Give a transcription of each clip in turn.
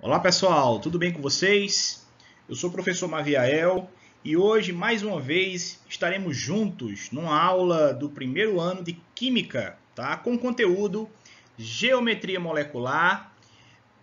Olá pessoal, tudo bem com vocês? Eu sou o professor Maviael e hoje, mais uma vez, estaremos juntos numa aula do primeiro ano de Química, tá? Com conteúdo Geometria Molecular,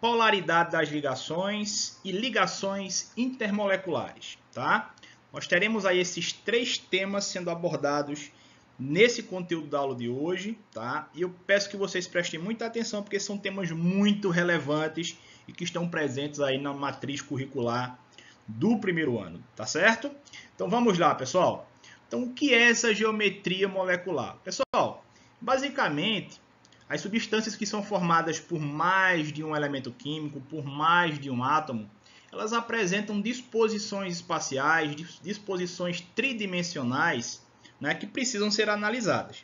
Polaridade das ligações e Ligações intermoleculares, tá? Nós teremos aí esses três temas sendo abordados nesse conteúdo da aula de hoje, tá? E eu peço que vocês prestem muita atenção porque são temas muito relevantes e que estão presentes aí na matriz curricular do primeiro ano, tá certo? Então vamos lá, pessoal. Então o que é essa geometria molecular? Pessoal, basicamente, as substâncias que são formadas por mais de um elemento químico, por mais de um átomo, elas apresentam disposições espaciais, disposições tridimensionais, né, que precisam ser analisadas.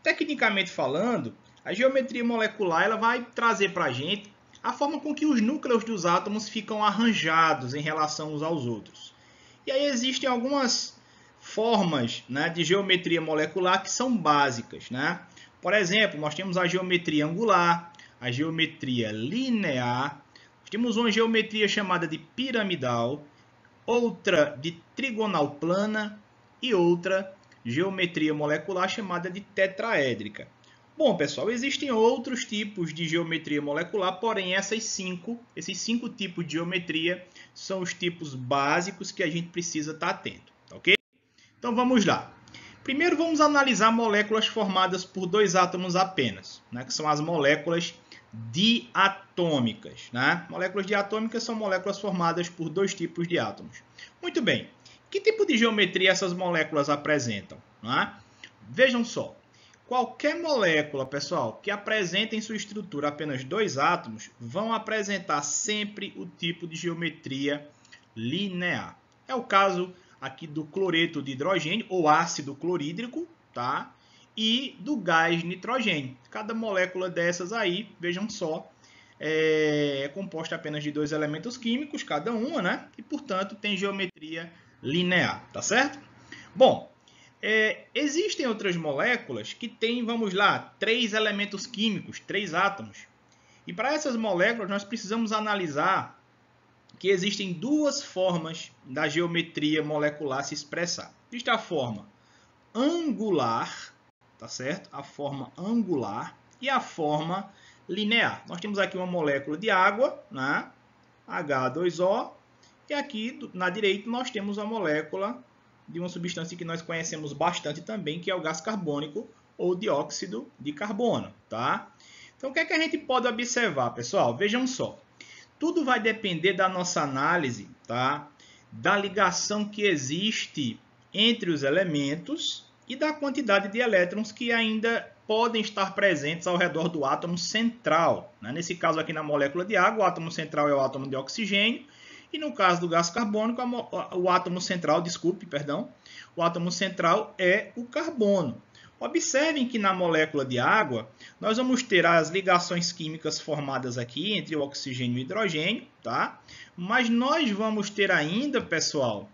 Tecnicamente falando, a geometria molecular ela vai trazer para a gente a forma com que os núcleos dos átomos ficam arranjados em relação uns aos outros. E aí existem algumas formas, né, de geometria molecular que são básicas, né? Por exemplo, nós temos a geometria angular, a geometria linear, temos uma geometria chamada de piramidal, outra de trigonal plana e outra geometria molecular chamada de tetraédrica. Bom, pessoal, existem outros tipos de geometria molecular, porém esses cinco tipos de geometria são os tipos básicos que a gente precisa estar atento, ok? Então vamos lá. Primeiro vamos analisar moléculas formadas por dois átomos apenas, né, que são as moléculas diatômicas, né? Moléculas diatômicas são moléculas formadas por dois tipos de átomos. Muito bem, que tipo de geometria essas moléculas apresentam, né? Vejam só. Qualquer molécula, pessoal, que apresente em sua estrutura apenas dois átomos, vão apresentar sempre o tipo de geometria linear. É o caso aqui do cloreto de hidrogênio, ou ácido clorídrico, tá? E do gás nitrogênio. Cada molécula dessas aí, vejam só, é composta apenas de dois elementos químicos, cada uma, né? E, portanto, tem geometria linear, tá certo? Bom, existem outras moléculas que têm, vamos lá, três elementos químicos, três átomos. E para essas moléculas nós precisamos analisar que existem duas formas da geometria molecular se expressar. Existe a forma angular, tá certo? A forma angular e a forma linear. Nós temos aqui uma molécula de água, né? H2O, e aqui na direita nós temos a molécula de uma substância que nós conhecemos bastante também, que é o gás carbônico ou dióxido de carbono, tá? Então, o que é que a gente pode observar, pessoal? Vejam só. Tudo vai depender da nossa análise, tá? Da ligação que existe entre os elementos e da quantidade de elétrons que ainda podem estar presentes ao redor do átomo central, né? Nesse caso aqui na molécula de água, o átomo central é o átomo de oxigênio, e no caso do gás carbônico, o átomo central, o átomo central é o carbono. Observem que na molécula de água, nós vamos ter as ligações químicas formadas aqui entre o oxigênio e o hidrogênio, tá? Mas nós vamos ter ainda, pessoal,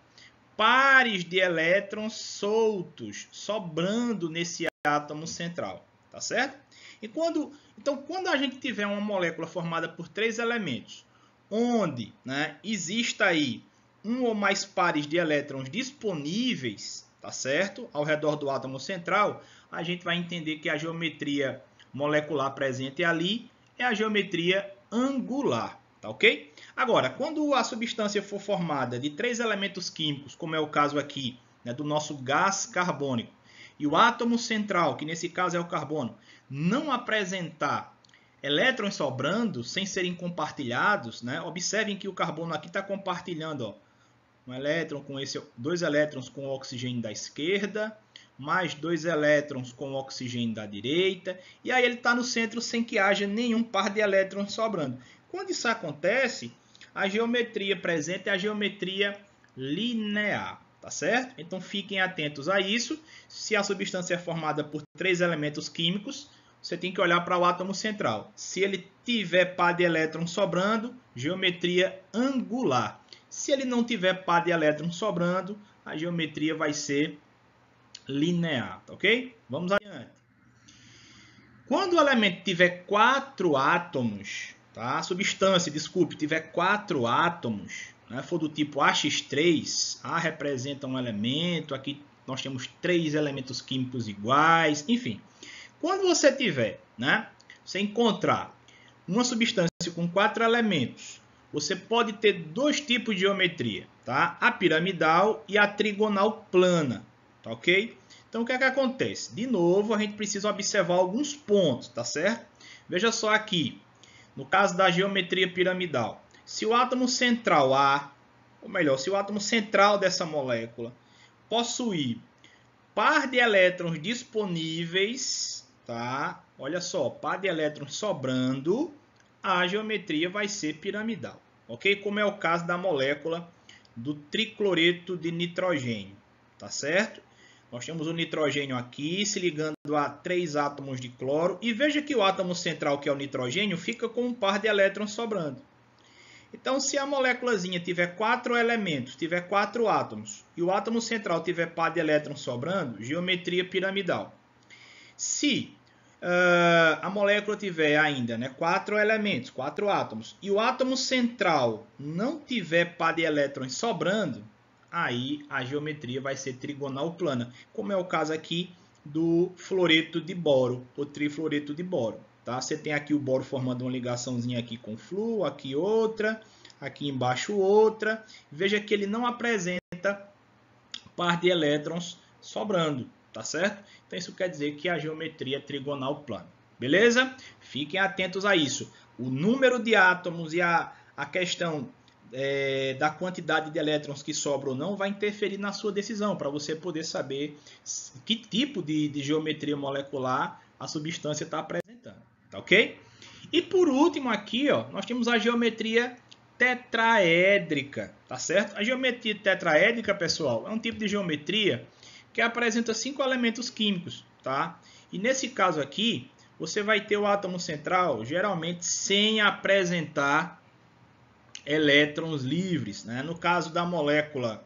pares de elétrons soltos, sobrando nesse átomo central, tá certo? Então, quando a gente tiver uma molécula formada por três elementos, onde, né, exista aí um ou mais pares de elétrons disponíveis, tá certo? Ao redor do átomo central, a gente vai entender que a geometria molecular presente ali é a geometria angular, tá ok? Agora, quando a substância for formada de três elementos químicos, como é o caso aqui, né, do nosso gás carbônico, e o átomo central, que nesse caso é o carbono, não apresentar elétrons sobrando sem serem compartilhados, né? Observem que o carbono aqui está compartilhando, ó, um elétron com dois elétrons com o oxigênio da esquerda, mais dois elétrons com o oxigênio da direita, e aí ele está no centro sem que haja nenhum par de elétrons sobrando. Quando isso acontece, a geometria presente é a geometria linear, tá certo? Então fiquem atentos a isso. Se a substância é formada por três elementos químicos, você tem que olhar para o átomo central. Se ele tiver par de elétrons sobrando, geometria angular. Se ele não tiver par de elétrons sobrando, a geometria vai ser linear, ok? Vamos adiante. Quando o elemento tiver quatro átomos, tá? A substância, desculpe, tiver 4 átomos, né, for do tipo AX3, A representa um elemento, aqui nós temos 3 elementos químicos iguais, enfim. Quando você tiver, né, você encontrar uma substância com 4 elementos, você pode ter 2 tipos de geometria, tá? A piramidal e a trigonal plana, tá ok? Então o que é que acontece? De novo, a gente precisa observar alguns pontos, tá certo? Veja só aqui, no caso da geometria piramidal, se o átomo central A, ou melhor, se o átomo central dessa molécula possuir par de elétrons disponíveis, tá? Olha só, par de elétrons sobrando, a geometria vai ser piramidal, ok? Como é o caso da molécula do tricloreto de nitrogênio, tá certo? Nós temos o nitrogênio aqui se ligando a 3 átomos de cloro e veja que o átomo central, que é o nitrogênio, fica com um par de elétrons sobrando. Então, se a moléculazinha tiver 4 elementos, tiver 4 átomos, e o átomo central tiver par de elétrons sobrando, geometria piramidal. Se a molécula tiver ainda, né, 4 elementos, 4 átomos, e o átomo central não tiver par de elétrons sobrando, aí a geometria vai ser trigonal plana, como é o caso aqui do fluoreto de boro, o trifluoreto de boro. Tá? Você tem aqui o boro formando uma ligaçãozinha aqui com flúor, aqui outra, aqui embaixo outra. Veja que ele não apresenta par de elétrons sobrando, tá certo? Então isso quer dizer que a geometria é trigonal plana. Beleza? Fiquem atentos a isso. O número de átomos e a questão da quantidade de elétrons que sobram ou não vai interferir na sua decisão, para você poder saber que tipo de geometria molecular a substância está apresentando. Tá ok? E por último aqui, ó, nós temos a geometria tetraédrica, tá certo? A geometria tetraédrica, pessoal, é um tipo de geometria que apresenta 5 elementos químicos, tá? E nesse caso aqui, você vai ter o átomo central, geralmente sem apresentar elétrons livres, né? No caso da molécula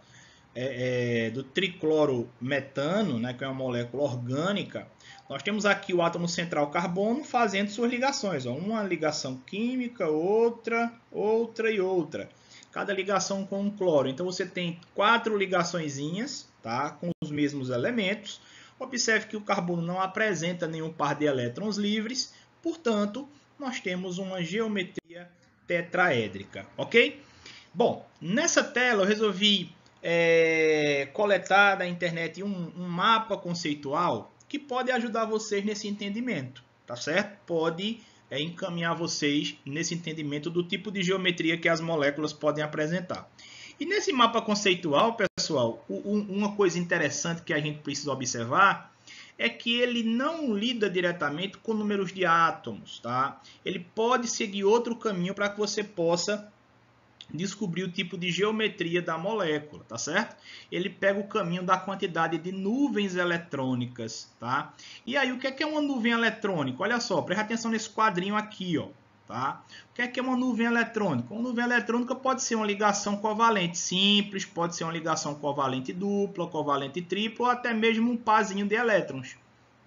do triclorometano, né, que é uma molécula orgânica, nós temos aqui o átomo central carbono fazendo suas ligações. Ó, uma ligação química, outra, outra e outra. Cada ligação com um cloro. Então você tem 4 ligaçõezinhas, tá, com os mesmos elementos. Observe que o carbono não apresenta nenhum par de elétrons livres. Portanto, nós temos uma geometria tetraédrica. Ok? Bom, nessa tela eu resolvi coletar da internet um mapa conceitual que pode ajudar vocês nesse entendimento, tá certo? Pode encaminhar vocês nesse entendimento do tipo de geometria que as moléculas podem apresentar. E nesse mapa conceitual, pessoal, uma coisa interessante que a gente precisa observar é que ele não lida diretamente com números de átomos, tá? Ele pode seguir outro caminho para que você possa descobrir o tipo de geometria da molécula, tá certo? Ele pega o caminho da quantidade de nuvens eletrônicas, tá? E aí, o que é uma nuvem eletrônica? Olha só, presta atenção nesse quadrinho aqui, ó, tá? O que é uma nuvem eletrônica? Uma nuvem eletrônica pode ser uma ligação covalente simples, pode ser uma ligação covalente dupla, covalente tripla, ou até mesmo um parzinho de elétrons,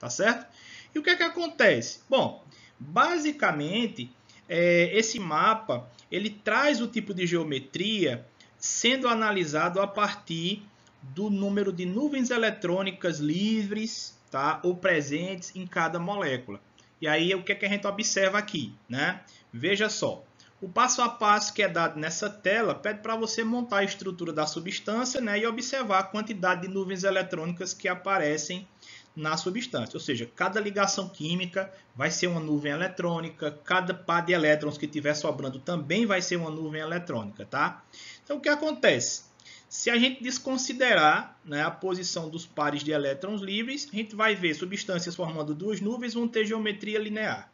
tá certo? E o que acontece? Bom, basicamente, esse mapa ele traz o tipo de geometria sendo analisado a partir do número de nuvens eletrônicas livres, tá, ou presentes em cada molécula. E aí o que a gente observa aqui, né? Veja só, o passo a passo que é dado nessa tela pede para você montar a estrutura da substância, né, e observar a quantidade de nuvens eletrônicas que aparecem na substância, ou seja, cada ligação química vai ser uma nuvem eletrônica, cada par de elétrons que tiver sobrando também vai ser uma nuvem eletrônica, tá? Então, o que acontece? Se a gente desconsiderar, né, a posição dos pares de elétrons livres, a gente vai ver substâncias formando 2 nuvens vão ter geometria linear,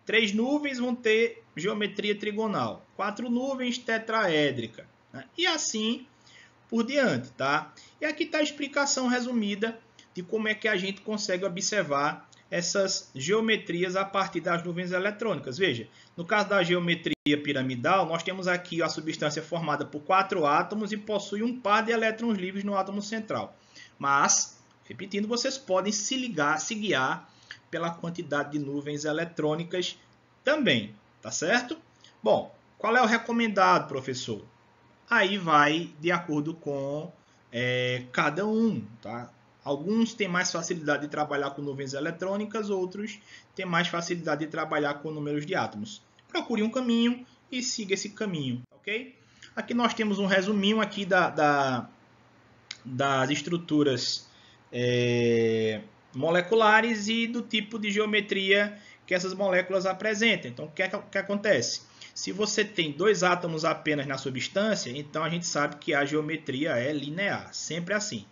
3 nuvens vão ter geometria trigonal, 4 nuvens tetraédrica, né? E assim por diante, tá? E aqui está a explicação resumida de como é que a gente consegue observar essas geometrias a partir das nuvens eletrônicas. Veja, no caso da geometria piramidal, nós temos aqui a substância formada por 4 átomos e possui um par de elétrons livres no átomo central. Mas, repetindo, vocês podem se guiar pela quantidade de nuvens eletrônicas também, tá certo? Bom, qual é o recomendado, professor? Aí vai de acordo com cada um, tá? Alguns têm mais facilidade de trabalhar com nuvens eletrônicas, outros têm mais facilidade de trabalhar com números de átomos. Procure um caminho e siga esse caminho, ok? Aqui nós temos um resuminho aqui das estruturas moleculares e do tipo de geometria que essas moléculas apresentam. Então, o que acontece? Se você tem 2 átomos apenas na substância, então a gente sabe que a geometria é linear, sempre assim.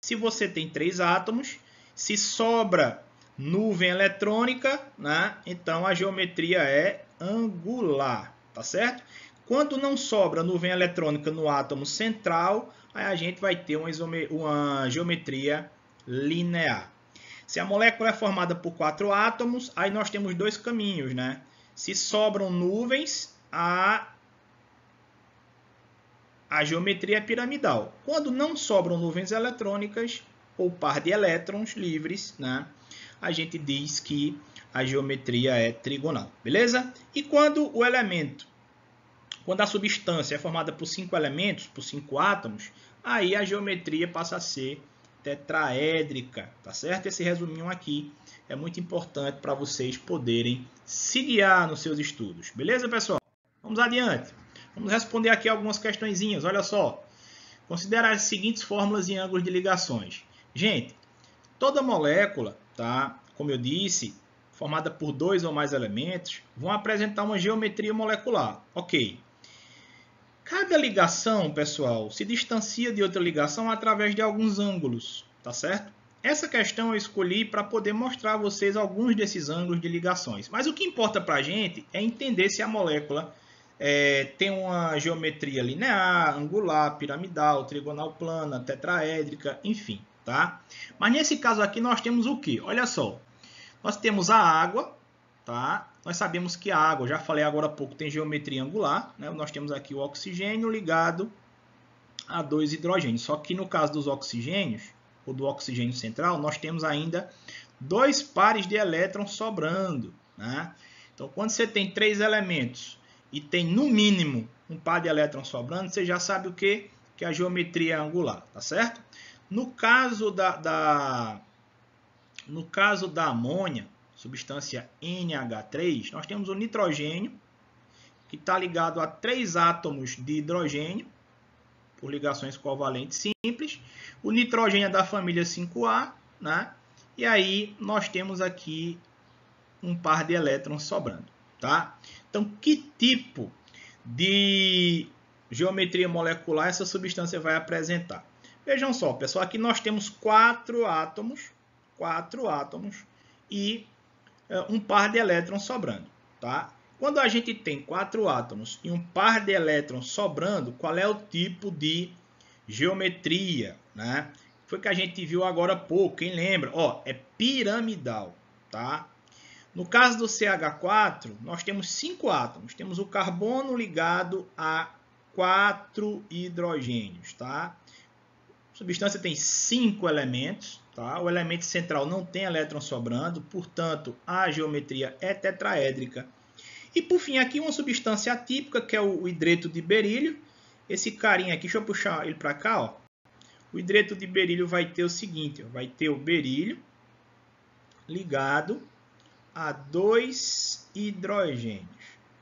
Se você tem 3 átomos, se sobra nuvem eletrônica, né, então a geometria é angular, tá certo? Quando não sobra nuvem eletrônica no átomo central, aí a gente vai ter uma geometria linear. Se a molécula é formada por 4 átomos, aí nós temos 2 caminhos, né? Se sobram nuvens, a geometria é piramidal. Quando não sobram nuvens eletrônicas ou par de elétrons livres, né, a gente diz que a geometria é trigonal, beleza? E quando a substância é formada por 5 elementos, por 5 átomos, aí a geometria passa a ser tetraédrica, tá certo? Esse resuminho aqui é muito importante para vocês poderem se guiar nos seus estudos, beleza, pessoal? Vamos adiante. Vamos responder aqui algumas questõezinhas. Olha só. Considera as seguintes fórmulas em ângulos de ligações. Gente, toda molécula, tá? Como eu disse, formada por 2 ou mais elementos, vão apresentar uma geometria molecular. Ok. Cada ligação, pessoal, se distancia de outra ligação através de alguns ângulos, tá certo? Essa questão eu escolhi para poder mostrar a vocês alguns desses ângulos de ligações. Mas o que importa para a gente é entender se a molécula tem uma geometria linear, angular, piramidal, trigonal plana, tetraédrica, enfim, tá? Mas nesse caso aqui nós temos o quê? Olha só, nós temos a água, tá? Nós sabemos que a água, já falei agora há pouco, tem geometria angular, né? Nós temos aqui o oxigênio ligado a 2 hidrogênios. Só que no caso dos oxigênios, ou do oxigênio central, nós temos ainda 2 pares de elétrons sobrando, né? Então, quando você tem 3 elementos e tem no mínimo um par de elétrons sobrando, você já sabe o quê? Que a geometria é angular, tá certo? No caso da amônia, substância NH3, nós temos o nitrogênio, que está ligado a 3 átomos de hidrogênio, por ligações covalentes simples. O nitrogênio é da família 5A, né? E aí nós temos aqui um par de elétrons sobrando, tá? Então, que tipo de geometria molecular essa substância vai apresentar? Vejam só, pessoal, aqui nós temos 4 átomos e um par de elétrons sobrando, tá? Quando a gente tem 4 átomos e um par de elétrons sobrando, qual é o tipo de geometria, né? Foi que a gente viu agora há pouco, quem lembra? Ó, é piramidal, tá? No caso do CH4, nós temos 5 átomos. Temos o carbono ligado a 4 hidrogênios, tá? A substância tem 5 elementos, tá? O elemento central não tem elétron sobrando, portanto, a geometria é tetraédrica. E por fim, aqui uma substância atípica, que é o hidreto de berílio. Esse carinha aqui, deixa eu puxar ele para cá, ó. O hidreto de berílio vai ter o seguinte, ó, vai ter o berílio ligado a 2 hidrogênios,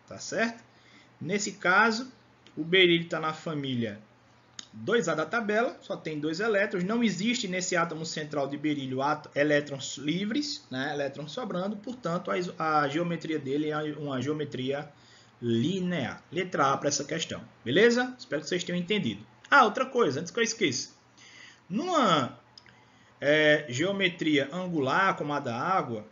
tá certo? Nesse caso, o berílio está na família 2A da tabela, só tem 2 elétrons, não existe nesse átomo central de berílio elétrons livres, né? Elétrons sobrando, portanto, a geometria dele é uma geometria linear. Letra A para essa questão, beleza? Espero que vocês tenham entendido. Ah, outra coisa, antes que eu esqueça. Numa geometria angular, como a da água,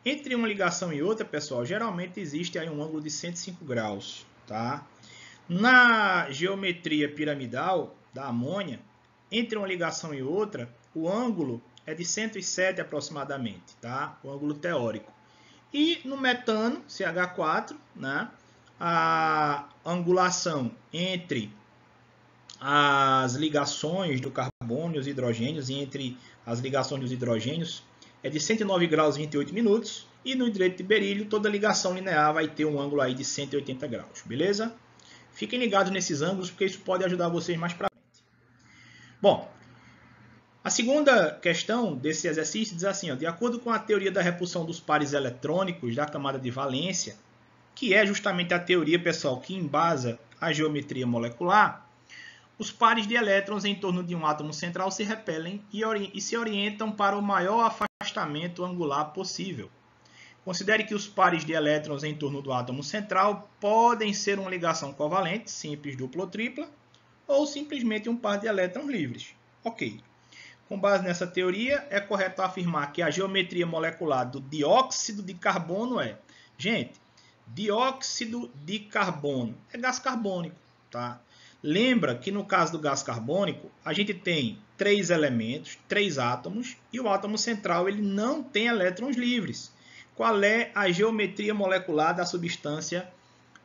entre uma ligação e outra, pessoal, geralmente existe aí um ângulo de 105 graus, tá? Na geometria piramidal da amônia, entre uma ligação e outra, o ângulo é de 107 aproximadamente, tá? O ângulo teórico. E no metano, CH4, né? A angulação entre as ligações do carbono e os hidrogênios, e entre as ligações dos hidrogênios, é de 109 graus e 28 minutos. E no hidreto de berílio, toda ligação linear vai ter um ângulo aí de 180 graus, beleza? Fiquem ligados nesses ângulos, porque isso pode ajudar vocês mais para frente. Bom, a segunda questão desse exercício diz assim, ó, de acordo com a teoria da repulsão dos pares eletrônicos da camada de valência, que é justamente a teoria, pessoal, que embasa a geometria molecular, os pares de elétrons em torno de um átomo central se repelem e se orientam para o maior afastamento angular possível. Considere que os pares de elétrons em torno do átomo central podem ser uma ligação covalente, simples, dupla ou tripla, ou simplesmente um par de elétrons livres. Ok. Com base nessa teoria, é correto afirmar que a geometria molecular do dióxido de carbono é... Gente, dióxido de carbono é gás carbônico, tá? Lembra que no caso do gás carbônico, a gente tem 3 elementos, 3 átomos, e o átomo central ele não tem elétrons livres. Qual é a geometria molecular da substância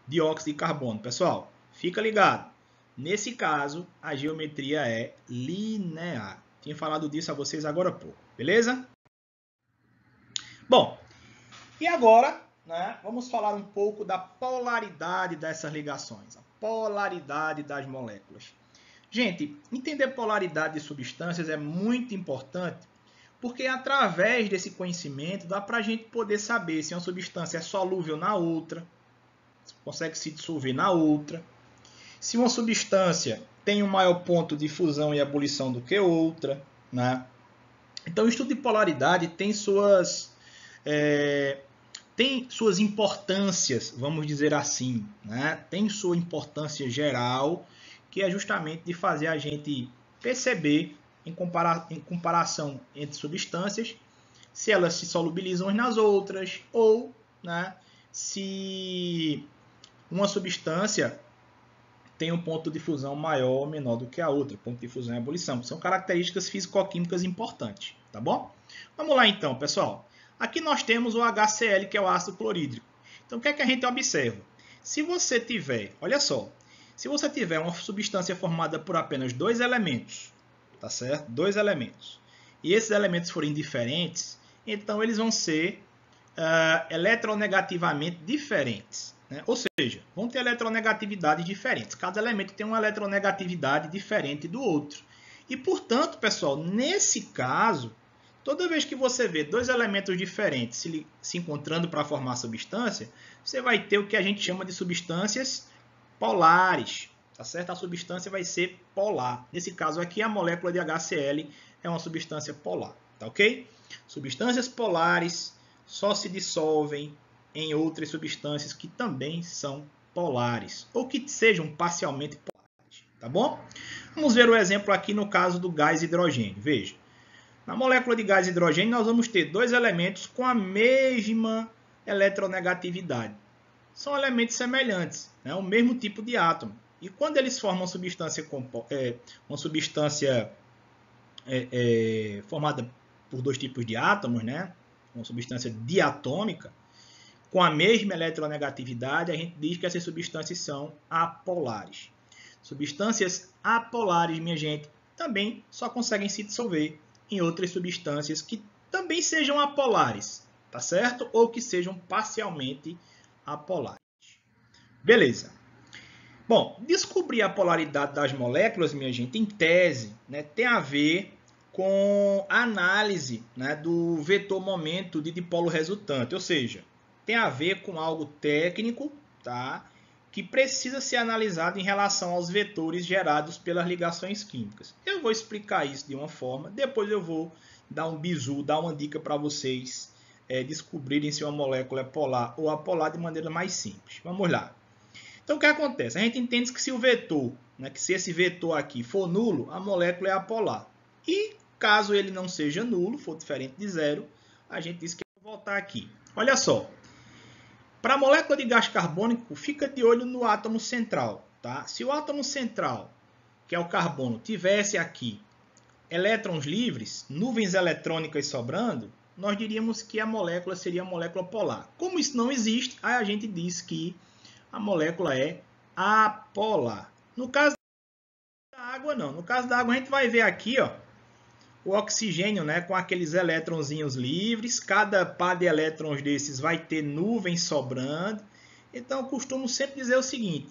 dióxido de carbono? Pessoal, fica ligado. Nesse caso, a geometria é linear. Tinha falado disso a vocês agora há pouco, beleza? Bom, e agora, né, vamos falar um pouco da polaridade dessas ligações, a polaridade das moléculas. Gente, entender polaridade de substâncias é muito importante, porque através desse conhecimento dá para a gente poder saber se uma substância é solúvel na outra, consegue se dissolver na outra, se uma substância tem um maior ponto de fusão e ebulição do que outra, né? Então, o estudo de polaridade tem suas importâncias, vamos dizer assim, né? Tem sua importância geral, que é justamente de fazer a gente perceber, em comparação entre substâncias, se elas se solubilizam umas nas outras, ou, né, se uma substância tem um ponto de fusão maior ou menor do que a outra, ponto de fusão e ebulição. São características físico-químicas importantes, tá bom? Vamos lá então, pessoal. Aqui nós temos o HCl, que é o ácido clorídrico. Então, o que é que a gente observa? Se você tiver, olha só, se você tiver uma substância formada por apenas 2 elementos, tá certo? 2 elementos, e esses elementos forem diferentes, então eles vão ser eletronegativamente diferentes. Ou seja, vão ter eletronegatividades diferentes. Cada elemento tem uma eletronegatividade diferente do outro. E, portanto, pessoal, nesse caso, toda vez que você vê 2 elementos diferentes se encontrando para formar substância, você vai ter o que a gente chama de substâncias polares. Tá certo? A substância vai ser polar. Nesse caso aqui, a molécula de HCl é uma substância polar. Tá ok? Substâncias polares só se dissolvem em outras substâncias que também são polares, ou que sejam parcialmente polares, tá bom? Vamos ver o exemplo aqui no caso do gás hidrogênio. Veja, na molécula de gás hidrogênio nós vamos ter 2 elementos com a mesma eletronegatividade. São elementos semelhantes, né? O mesmo tipo de átomo. E quando eles formam uma substância formada por 2 tipos de átomos, né? Uma substância diatômica, com a mesma eletronegatividade, a gente diz que essas substâncias são apolares. Substâncias apolares, minha gente, também só conseguem se dissolver em outras substâncias que também sejam apolares, tá certo? Ou que sejam parcialmente apolares. Beleza. Bom, descobrir a polaridade das moléculas, minha gente, em tese, né, tem a ver com a análise, né, do vetor momento de dipolo resultante, ou seja, tem a ver com algo técnico, tá? Que precisa ser analisado em relação aos vetores gerados pelas ligações químicas. Eu vou explicar isso de uma forma, depois eu vou dar um bizu, dar uma dica para vocês descobrirem se uma molécula é polar ou apolar de maneira mais simples. Vamos lá. Então, o que acontece? A gente entende que se o vetor, né, que se esse vetor aqui for nulo, a molécula é apolar. E caso ele não seja nulo, for diferente de zero, a gente diz que eu vou voltar aqui. Olha só. Para a molécula de gás carbônico, fica de olho no átomo central. Tá? Se o átomo central, que é o carbono, tivesse aqui elétrons livres, nuvens eletrônicas sobrando, nós diríamos que a molécula seria a molécula polar. Como isso não existe, aí a gente diz que a molécula é apolar. No caso da água, não. No caso da água, a gente vai ver aqui, ó, o oxigênio, né, com aqueles elétronzinhos livres. Cada par de elétrons desses vai ter nuvens sobrando. Então, eu costumo sempre dizer o seguinte: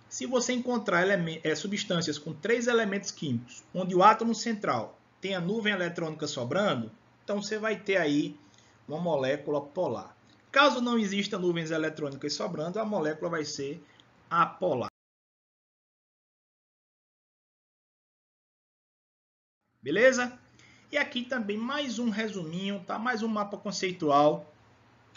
se você encontrar substâncias com 3 elementos químicos, onde o átomo central tem a nuvem eletrônica sobrando, então você vai ter aí uma molécula polar. Caso não exista nuvens eletrônicas sobrando, a molécula vai ser apolar. Beleza? E aqui também mais um resuminho, tá? Mais um mapa conceitual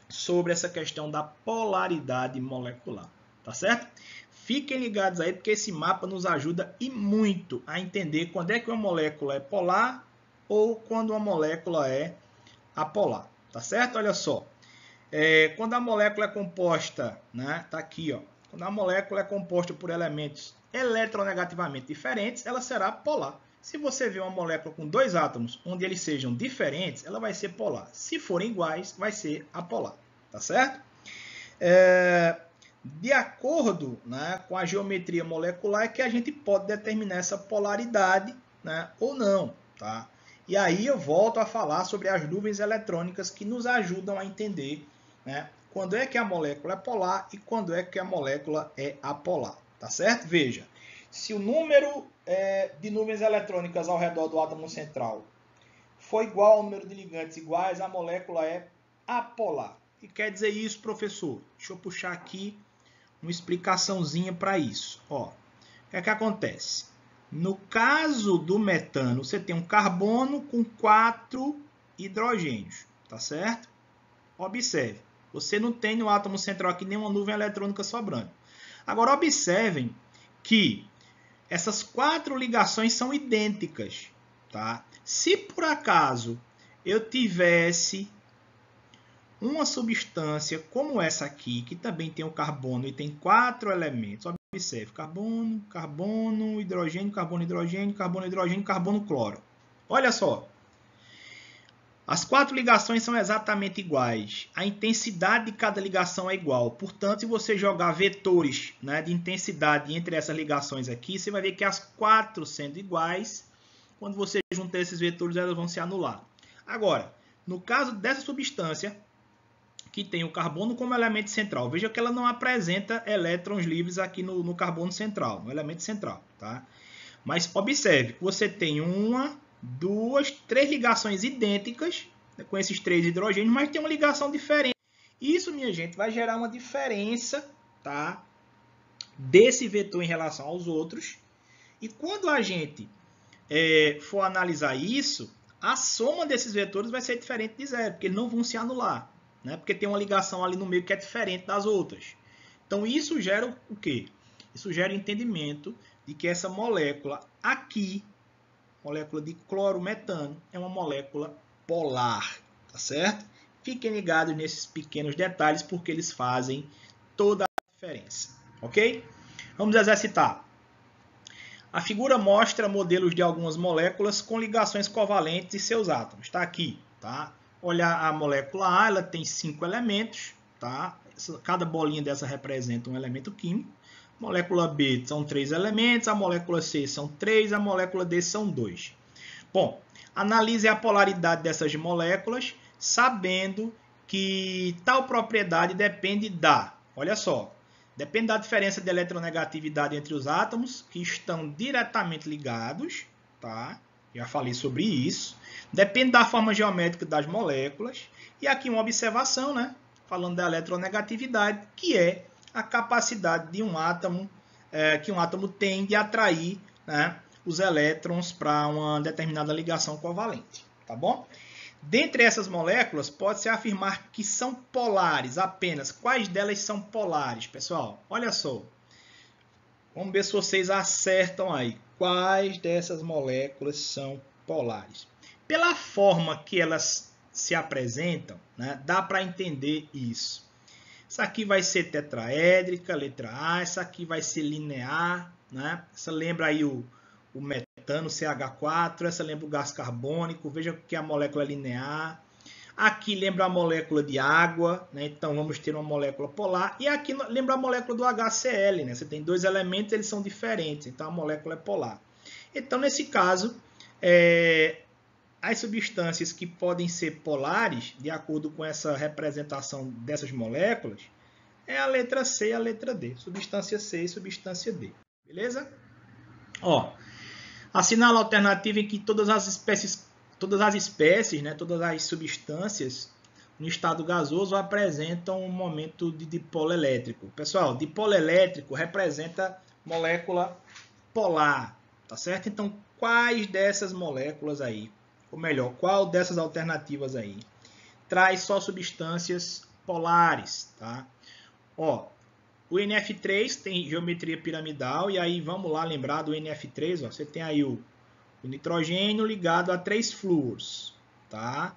sobre essa questão da polaridade molecular, tá certo? Fiquem ligados aí, porque esse mapa nos ajuda e muito a entender quando é que uma molécula é polar ou quando uma molécula é apolar, tá certo? Olha só, quando a molécula é composta, né? Tá aqui, ó. Quando a molécula é composta por elementos eletronegativamente diferentes, ela será polar. Se você vê uma molécula com 2 átomos, onde eles sejam diferentes, ela vai ser polar. Se forem iguais, vai ser apolar, tá certo? De acordo, né, com a geometria molecular, é que a gente pode determinar essa polaridade, né, ou não, tá? E aí eu volto a falar sobre as nuvens eletrônicas que nos ajudam a entender, né, quando é que a molécula é polar e quando é que a molécula é apolar, tá certo? Veja, se o número de nuvens eletrônicas ao redor do átomo central for igual ao número de ligantes iguais, a molécula é apolar. O que quer dizer isso, professor? Deixa eu puxar aqui uma explicaçãozinha para isso. Ó, o que é que acontece? No caso do metano, você tem um carbono com 4 hidrogênios, tá certo? Observe, você não tem no átomo central aqui nenhuma nuvem eletrônica sobrando. Agora, observem que essas 4 ligações são idênticas, tá? Se por acaso eu tivesse uma substância como essa aqui, que também tem o carbono e tem 4 elementos, observe, carbono, carbono, hidrogênio, carbono, hidrogênio, carbono, hidrogênio, carbono, cloro. Olha só, as 4 ligações são exatamente iguais. A intensidade de cada ligação é igual. Portanto, se você jogar vetores, né, de intensidade entre essas ligações aqui, você vai ver que as 4 sendo iguais, quando você juntar esses vetores, elas vão se anular. Agora, no caso dessa substância, que tem o carbono como elemento central, veja que ela não apresenta elétrons livres aqui no carbono central, no elemento central, tá? Mas observe, você tem 1, 2, 3 ligações idênticas, né, com esses 3 hidrogênios, mas tem uma ligação diferente. Isso, minha gente, vai gerar uma diferença, tá, desse vetor em relação aos outros. E quando a gente for analisar isso, a soma desses vetores vai ser diferente de zero, porque eles não vão se anular, né? Porque tem uma ligação ali no meio que é diferente das outras. Então, isso gera o quê? Isso gera entendimento de que essa molécula aqui, molécula de clorometano, é uma molécula polar, tá certo? Fiquem ligados nesses pequenos detalhes, porque eles fazem toda a diferença, ok? Vamos exercitar. A figura mostra modelos de algumas moléculas com ligações covalentes e seus átomos. Está aqui, tá? Olha a molécula A, ela tem 5 elementos, tá? Cada bolinha dessa representa um elemento químico. Molécula B são 3 elementos, a molécula C são 3, a molécula D são 2. Bom, analise a polaridade dessas moléculas, sabendo que tal propriedade depende da, olha só, depende da diferença de eletronegatividade entre os átomos, que estão diretamente ligados, tá? Já falei sobre isso. Depende da forma geométrica das moléculas. E aqui uma observação, né? Falando da eletronegatividade, que é a capacidade de um átomo, que um átomo tem de atrair, né, os elétrons para uma determinada ligação covalente, tá bom? Dentre essas moléculas, pode-se afirmar que são polares apenas. Quais delas são polares, pessoal? Olha só. Vamos ver se vocês acertam aí. Quais dessas moléculas são polares? Pela forma que elas se apresentam, né, dá para entender isso. Essa aqui vai ser tetraédrica, letra A. Essa aqui vai ser linear, né? Essa lembra aí o metano, CH4. Essa lembra o gás carbônico. Veja que a molécula é linear. Aqui lembra a molécula de água, né? Então vamos ter uma molécula polar. E aqui lembra a molécula do HCl, né? Você tem 2 elementos, eles são diferentes, então a molécula é polar. Então, nesse caso, as substâncias que podem ser polares, de acordo com essa representação dessas moléculas, é a letra C e a letra D. Substância C e substância D. Beleza? Ó, assinala a alternativa em que todas as espécies, todas as substâncias no estado gasoso apresentam um momento de dipolo elétrico. Pessoal, dipolo elétrico representa molécula polar, tá certo? Então, quais dessas moléculas aí, ou melhor, qual dessas alternativas aí, traz só substâncias polares, tá? Ó, o NF3 tem geometria piramidal, e aí vamos lá lembrar do NF3, ó, você tem aí o nitrogênio ligado a 3 flúors, tá?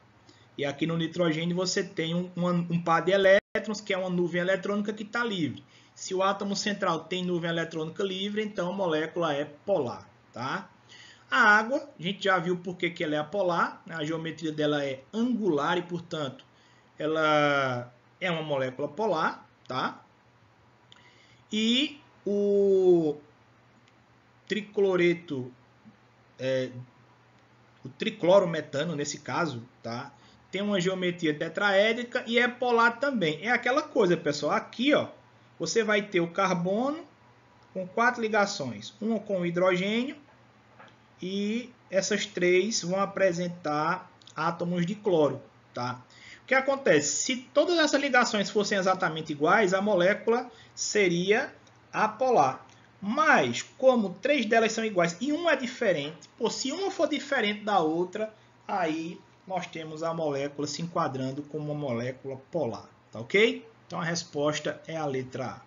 E aqui no nitrogênio você tem um par de elétrons, que é uma nuvem eletrônica que está livre. Se o átomo central tem nuvem eletrônica livre, então a molécula é polar, tá? A água, a gente já viu por que ela é apolar, a geometria dela é angular e, portanto, ela é uma molécula polar, tá? E o tricloreto, o triclorometano, nesse caso, tá? Tem uma geometria tetraédrica e é polar também. É aquela coisa, pessoal. Aqui, ó, você vai ter o carbono com 4 ligações. Uma com o hidrogênio e essas 3 vão apresentar átomos de cloro, tá? O que acontece? Se todas essas ligações fossem exatamente iguais, a molécula seria apolar. Mas, como 3 delas são iguais e uma é diferente, se uma for diferente da outra, aí nós temos a molécula se enquadrando como uma molécula polar, tá ok? Então a resposta é a letra A.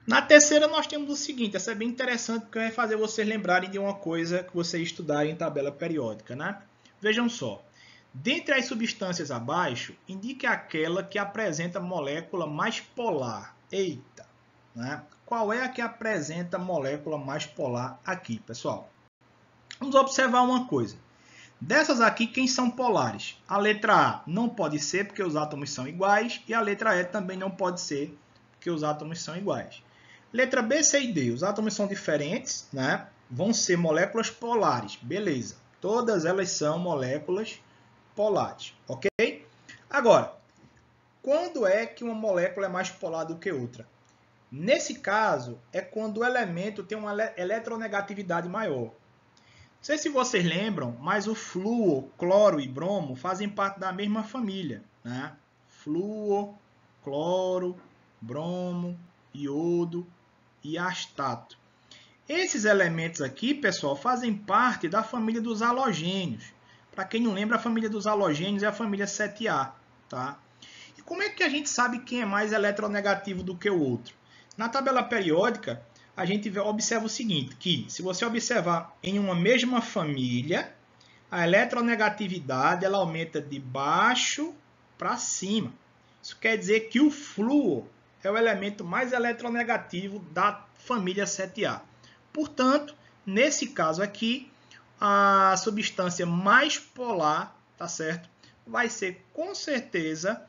Na terceira nós temos o seguinte, essa é bem interessante porque vai fazer vocês lembrarem de uma coisa que vocês estudarem em tabela periódica, né? Vejam só, dentre as substâncias abaixo, indique aquela que apresenta molécula mais polar. Eita, né? Qual é a que apresenta molécula mais polar aqui, pessoal? Vamos observar uma coisa. Dessas aqui, quem são polares? A letra A não pode ser porque os átomos são iguais e a letra E também não pode ser porque os átomos são iguais. Letra B, C e D, os átomos são diferentes, né? Vão ser moléculas polares, beleza. Todas elas são moléculas polares, ok? Agora, quando é que uma molécula é mais polar do que outra? Nesse caso, é quando o elemento tem uma eletronegatividade maior. Não sei se vocês lembram, mas o flúor, cloro e bromo fazem parte da mesma família, né? Flúor, cloro, bromo, iodo e astato. Esses elementos aqui, pessoal, fazem parte da família dos halogênios. Para quem não lembra, a família dos halogênios é a família 7A, tá? E como é que a gente sabe quem é mais eletronegativo do que o outro? Na tabela periódica, a gente observa o seguinte, que se você observar em uma mesma família, a eletronegatividade ela aumenta de baixo para cima. Isso quer dizer que o flúor é o elemento mais eletronegativo da família 7A. Portanto, nesse caso aqui, a substância mais polar, tá certo? Vai ser com certeza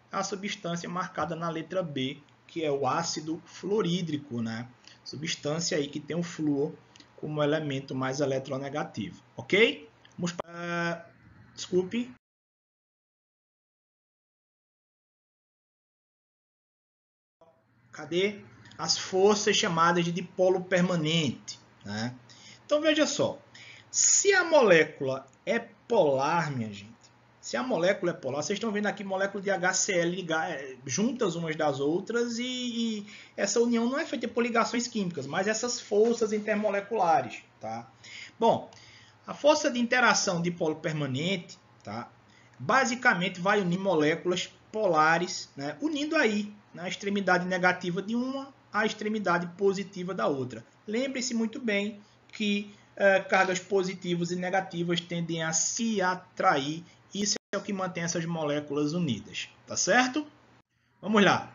a substância marcada na letra B, que é o ácido fluorídrico, né? Substância aí que tem o flúor como elemento mais eletronegativo, ok? Vamos para... Desculpe. Cadê? As forças chamadas de dipolo permanente, né? Então veja só, se a molécula é polar, minha gente, se a molécula é polar, vocês estão vendo aqui moléculas de HCl juntas umas das outras e essa união não é feita por ligações químicas, mas essas forças intermoleculares, tá? Bom, a força de interação dipolo permanente, tá? Basicamente vai unir moléculas polares, né? Unindo aí, né, a extremidade negativa de uma à extremidade positiva da outra. Lembre-se muito bem que cargas positivas e negativas tendem a se atrair. Isso é o que mantém essas moléculas unidas, tá certo? Vamos lá.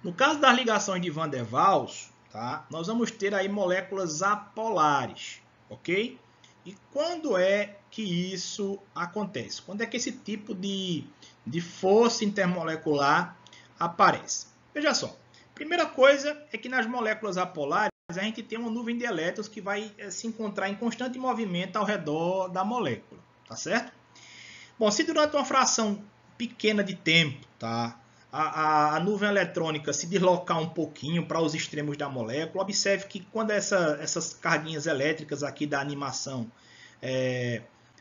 No caso das ligações de Van der Waals, tá? Nós vamos ter aí moléculas apolares, ok? E quando é que isso acontece? Quando é que esse tipo de força intermolecular aparece? Veja só, primeira coisa é que nas moléculas apolares a gente tem uma nuvem de elétrons que vai se encontrar em constante movimento ao redor da molécula, tá certo? Bom, se durante uma fração pequena de tempo, tá, a nuvem eletrônica se deslocar um pouquinho para os extremos da molécula, observe que quando essas carguinhas elétricas aqui da animação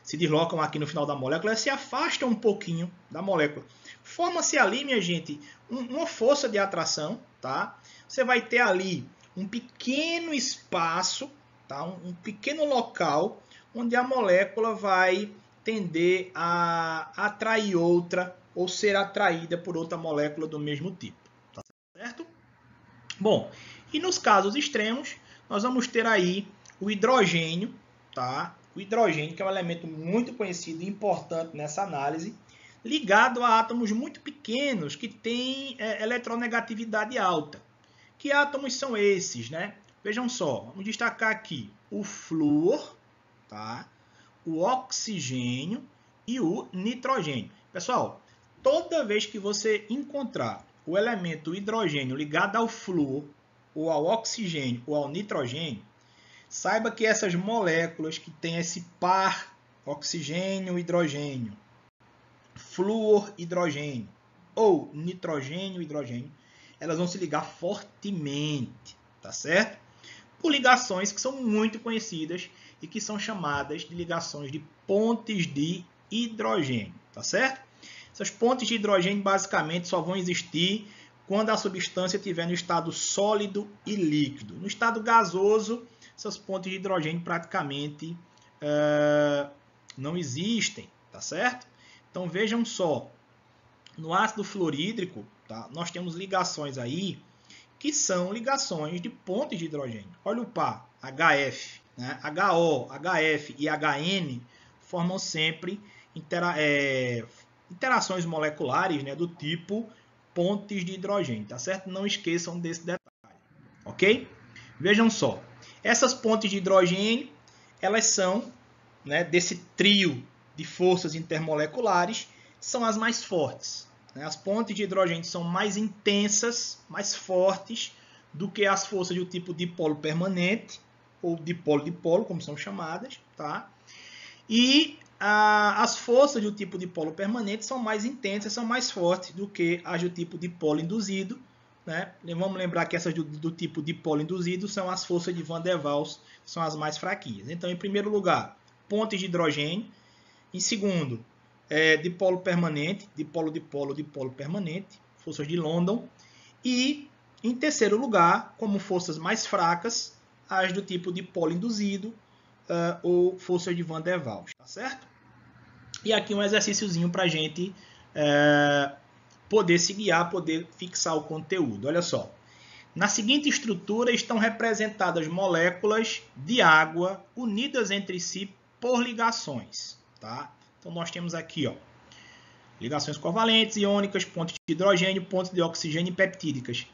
se deslocam aqui no final da molécula, elas se afastam um pouquinho da molécula. Forma-se ali, minha gente, uma força de atração, tá? Você vai ter ali um pequeno espaço, tá? Um pequeno local onde a molécula vai tender a atrair outra ou ser atraída por outra molécula do mesmo tipo, tá certo? Bom, e nos casos extremos, nós vamos ter aí o hidrogênio, tá? O hidrogênio, que é um elemento muito conhecido e importante nessa análise, ligado a átomos muito pequenos que têm eletronegatividade alta. Que átomos são esses, né? Vejam só, vamos destacar aqui o flúor, tá? O oxigênio e o nitrogênio. Pessoal, toda vez que você encontrar o elemento hidrogênio ligado ao flúor, ou ao oxigênio, ou ao nitrogênio, saiba que essas moléculas que têm esse par oxigênio, hidrogênio, flúor, hidrogênio, ou nitrogênio, hidrogênio, elas vão se ligar fortemente, tá certo? Por ligações que são muito conhecidas e que são chamadas de ligações de pontes de hidrogênio, tá certo? Essas pontes de hidrogênio basicamente só vão existir quando a substância estiver no estado sólido e líquido. No estado gasoso, essas pontes de hidrogênio praticamente não existem, tá certo? Então vejam só, no ácido fluorídrico, tá, nós temos ligações aí que são ligações de pontes de hidrogênio. Olha o par, HF, né? HO, HF e HN formam sempre interações moleculares, né, do tipo pontes de hidrogênio, tá certo? Não esqueçam desse detalhe, ok? Vejam só, essas pontes de hidrogênio, elas são, né, desse trio de forças intermoleculares, são as mais fortes. As pontes de hidrogênio são mais intensas, mais fortes do que as forças do tipo dipolo permanente, ou dipolo-dipolo, como são chamadas, tá? E as forças do tipo dipolo permanente são mais intensas, são mais fortes do que as do tipo dipolo induzido, né? Vamos lembrar que essas do tipo dipolo induzido são as forças de Van der Waals, que são as mais fraquinhas. Então, em primeiro lugar, pontes de hidrogênio. Em segundo, dipolo permanente, dipolo-dipolo, dipolo permanente, forças de London. E, em terceiro lugar, como forças mais fracas, as do tipo dipolo induzido ou forças de Van der Waals, tá certo? E aqui um exercíciozinho para a gente poder se guiar, poder fixar o conteúdo. Olha só. Na seguinte estrutura estão representadas moléculas de água unidas entre si por ligações, tá? Então, nós temos aqui, ó, ligações covalentes, iônicas, pontes de hidrogênio, pontes de oxigênio e peptídicas.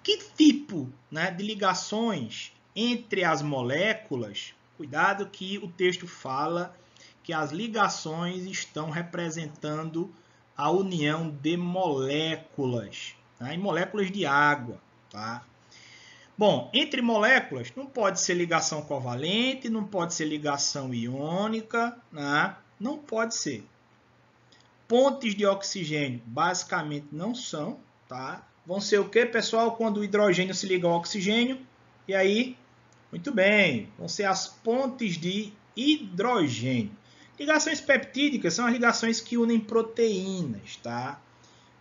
Que tipo, né, de ligações entre as moléculas? Cuidado que o texto fala que as ligações estão representando a união de moléculas, tá? Em moléculas de água, tá? Bom, entre moléculas não pode ser ligação covalente, não pode ser ligação iônica, né? Não pode ser. Pontes de oxigênio basicamente não são, tá? Vão ser o que, pessoal? Quando o hidrogênio se liga ao oxigênio. E aí, muito bem, vão ser as pontes de hidrogênio. Ligações peptídicas são as ligações que unem proteínas, tá?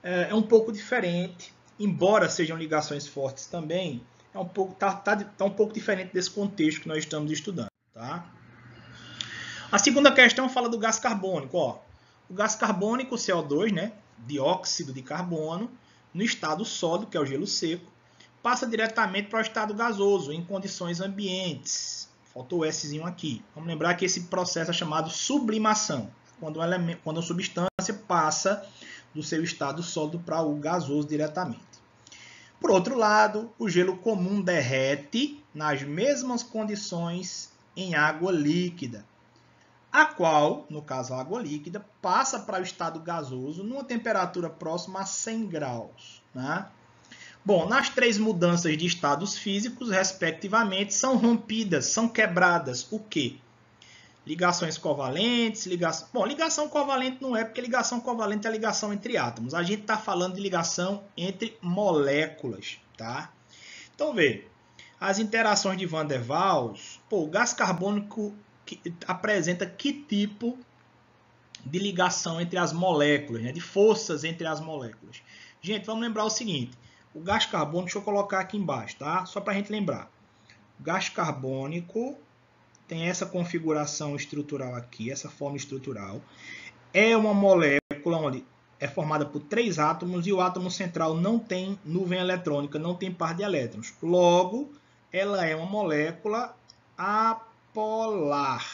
É um pouco diferente, embora sejam ligações fortes também, tá um pouco diferente desse contexto que nós estamos estudando, tá? A segunda questão fala do gás carbônico, ó. O gás carbônico, CO2, né, dióxido de carbono, no estado sólido, que é o gelo seco, passa diretamente para o estado gasoso, em condições ambientes. Faltou o Szinho aqui. Vamos lembrar que esse processo é chamado sublimação, quando uma substância passa do seu estado sólido para o gasoso diretamente. Por outro lado, o gelo comum derrete nas mesmas condições em água líquida, a qual, no caso a água líquida, passa para o estado gasoso numa temperatura próxima a 100 graus. Né? Bom, nas três mudanças de estados físicos, respectivamente, são rompidas, são quebradas o quê? Ligações covalentes, ligação... Bom, ligação covalente não é, porque ligação covalente é ligação entre átomos. A gente está falando de ligação entre moléculas, tá? Então, vê, as interações de Van der Waals, o gás carbônico apresenta que tipo de ligação entre as moléculas, né? De forças entre as moléculas. Gente, vamos lembrar o seguinte, o gás carbônico, deixa eu colocar aqui embaixo, tá? Só para a gente lembrar. O gás carbônico tem essa configuração estrutural aqui, essa forma estrutural. É uma molécula onde é formada por 3 átomos e o átomo central não tem nuvem eletrônica, não tem par de elétrons. Logo, ela é uma molécula apolar.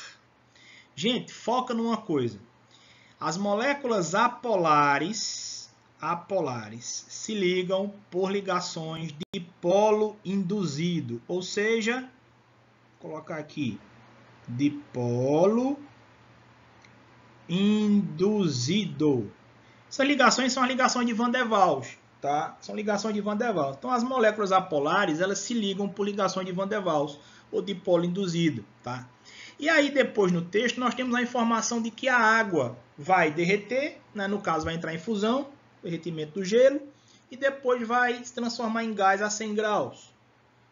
Gente, foca numa coisa. As moléculas apolares se ligam por ligações de polo induzido, ou seja, vou colocar aqui, dipolo induzido. Essas ligações são as ligações de Van der Waals, tá? São ligações de Van der Waals. Então, as moléculas apolares, elas se ligam por ligações de Van der Waals, ou dipolo induzido, tá? E aí, depois no texto, nós temos a informação de que a água vai derreter, né? No caso, vai entrar em fusão, derretimento do gelo, e depois vai se transformar em gás a 100 graus.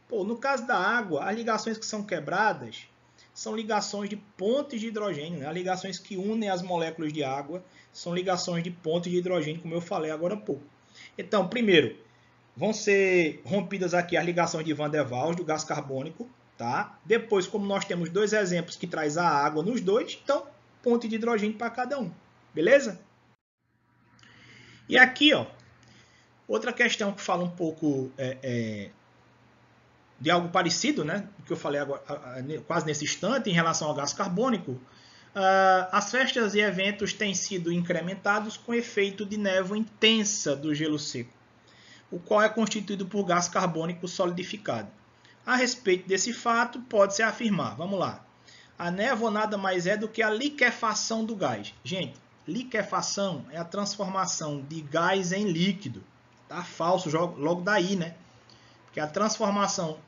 Pô, no caso da água, as ligações que são quebradas são ligações de pontes de hidrogênio, né? As ligações que unem as moléculas de água são ligações de pontes de hidrogênio, como eu falei agora há pouco. Então, primeiro, vão ser rompidas aqui as ligações de Van der Waals, do gás carbônico, tá? Depois, como nós temos dois exemplos que traz a água nos dois, então, ponte de hidrogênio para cada um, beleza? E aqui, ó, outra questão que fala um pouco de algo parecido, né, que eu falei agora, quase nesse instante, em relação ao gás carbônico, as festas e eventos têm sido incrementados com efeito de névoa intensa do gelo seco, o qual é constituído por gás carbônico solidificado. A respeito desse fato, pode-se afirmar, vamos lá, a névoa nada mais é do que a liquefação do gás. Gente, liquefação é a transformação de gás em líquido. Tá falso logo daí, né? Porque a transformação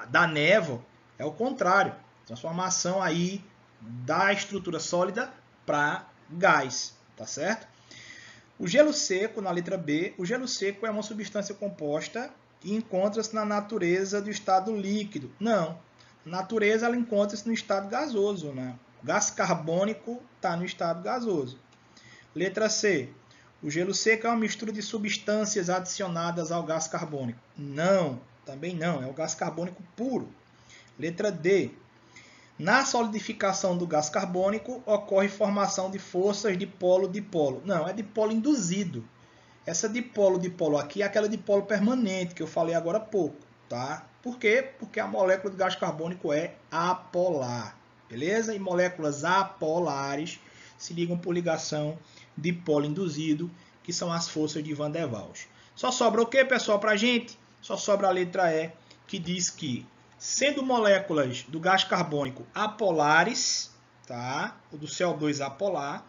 da névoa é o contrário. Transformação aí da estrutura sólida para gás, tá certo? O gelo seco, na letra B, o gelo seco é uma substância composta e encontra-se na natureza do estado líquido. Não, na natureza ela encontra-se no estado gasoso, né? O gás carbônico está no estado gasoso. Letra C, o gelo seco é uma mistura de substâncias adicionadas ao gás carbônico. Não, também não, é o gás carbônico puro. Letra D, na solidificação do gás carbônico ocorre formação de forças dipolo-dipolo. Não, é dipolo induzido. Essa dipolo-dipolo aqui é aquela dipolo permanente que eu falei agora há pouco, tá? Por quê? Porque a molécula do gás carbônico é apolar, beleza? E moléculas apolares se ligam por ligação dipolo induzido, que são as forças de Van der Waals. Só sobra o que, pessoal, para a gente? Só sobra a letra E, que diz que, sendo moléculas do gás carbônico apolares, tá? O do CO2 apolar,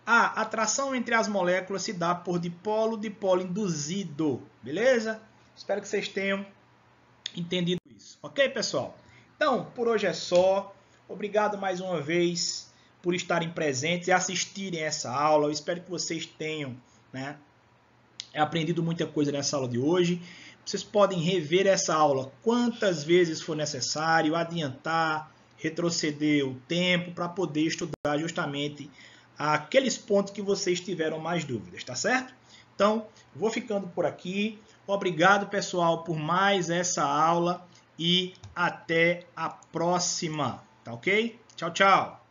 a atração entre as moléculas se dá por dipolo-dipolo induzido, beleza? Espero que vocês tenham entendido isso, ok, pessoal? Então, por hoje é só. Obrigado mais uma vez por estarem presentes e assistirem essa aula. Eu espero que vocês tenham, né, aprendido muita coisa nessa aula de hoje. Vocês podem rever essa aula quantas vezes for necessário, adiantar, retroceder o tempo para poder estudar justamente aqueles pontos que vocês tiveram mais dúvidas, tá certo? Então, vou ficando por aqui. Obrigado, pessoal, por mais essa aula e até a próxima, tá ok? Tchau, tchau!